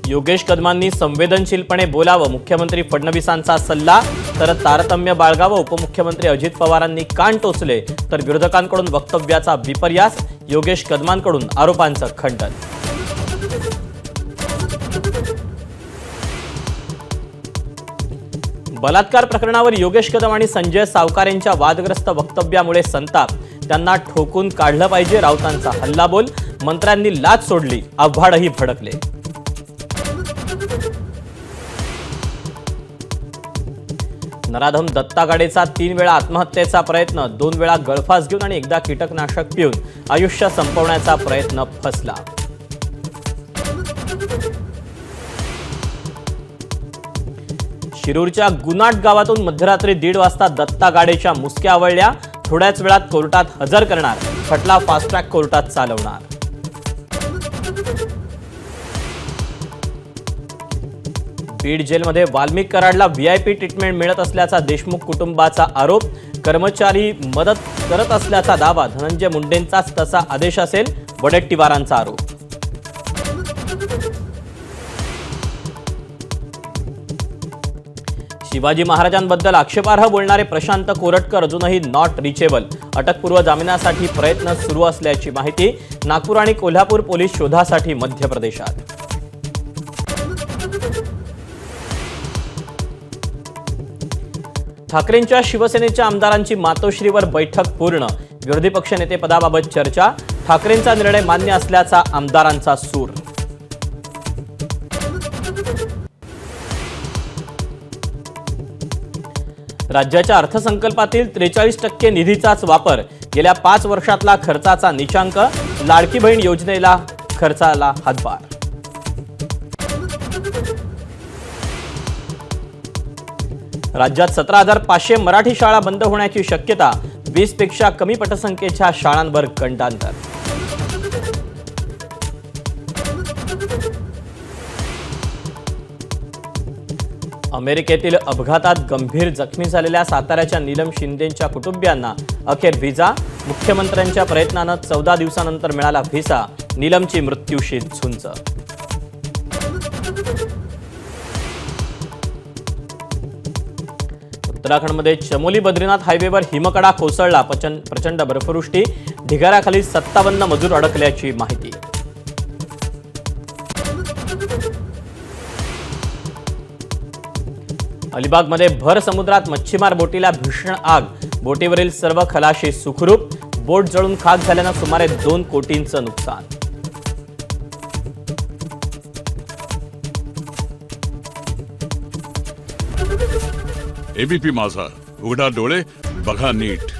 योगेश कदमांनी संवेदनशीलपणे बोलावं, मुख्यमंत्री फडणवीसांचा सल्ला. तर तारतम्य बाळगावं, उपमुख्यमंत्री अजित पवारांनी कान टोचले. तर विरोधकांकडून वक्तव्याचा विपर्यास, योगेश कदमांकडून आरोपांचं खंडन. बलात्कार प्रकरणावर योगेश कदम आणि संजय सावकार यांच्या वादग्रस्त वक्तव्यामुळे संताप. त्यांना ठोकून काढलं पाहिजे, राऊतांचा हल्लाबोल. मंत्र्यांनी लाच सोडली, आव्हाडही भडकले. नराधम दत्ता गाडेचा 3 वेळा आत्महत्येचा प्रयत्न, 2 वेळा गळफास घेऊन आणि एकदा कीटकनाशक पिऊन आयुष्य संपवण्याचा प्रयत्न फसला. शिरूरच्या गुनाट गावातून मध्यरात्री 1:30 वाजता दत्ता गाडेच्या मुसक्या आवळल्या. थोड्याच वेळात कोर्टात हजर करणार, खटला फास्ट ट्रॅक कोर्टात चालवणार. बीड जेलमध्ये वाल्मिक कराडला व्हीआयपी ट्रीटमेंट मिळत असल्याचा देशमुख कुटुंबाचा आरोप. कर्मचारी मदत करत असल्याचा दावा. धनंजय मुंडेंचाच तसा आदेश असेल, वडेट्टीवारांचा आरोप. शिवाजी महाराजांबद्दल आक्षेपार्ह बोलणारे प्रशांत कोरटकर अजूनही नॉट रिचेबल. अटकपूर्व जामिनासाठी प्रयत्न सुरू असल्याची माहिती. नागपूर आणि कोल्हापूर पोलीस शोधासाठी मध्य प्रदेशात. ठाकरेंच्या शिवसेनेच्या आमदारांची मातोश्रीवर बैठक पूर्ण. विरोधी पक्षनेते पदाबाबत चर्चा. ठाकरेंचा निर्णय मान्य असल्याचा आमदारांचा सूर. राज्याच्या अर्थसंकल्पातील 43% निधीचाच वापर. गेल्या 5 वर्षातला खर्चाचा निचांक. लाडकी बहीण योजनेला खर्चाला हातभार. राज्यात 17,500 मराठी शाळा बंद होण्याची शक्यता. 20 पेक्षा कमी पटसंख्येच्या शाळांवर गंडांतर. अमेरिकेतील अपघातात गंभीर जखमी झालेल्या साताऱ्याच्या नीलम शिंदेंच्या कुटुंबियांना अखेर व्हिसा. मुख्यमंत्र्यांच्या प्रयत्नानं 14 दिवसानंतर मिळाला व्हिसा. नीलमची मृत्यूशी झुंज. उत्तराखंडमध्ये चमोली बद्रीनाथ हायवेवर हिमकडा कोसळला. प्रचंड बर्फवृष्टी. ढिगाऱ्याखाली 57 मजूर अडकल्याची माहिती. अलिबागमध्ये भर समुद्रात मच्छीमार बोटीला भीषण आग. बोटीवरील सर्व खलाशी सुखरूप. बोट जळून खाक झाल्यानं सुमारे 2 कोटींचं नुकसान. एबीपी माझा, उघडा डोळे बघा नीट.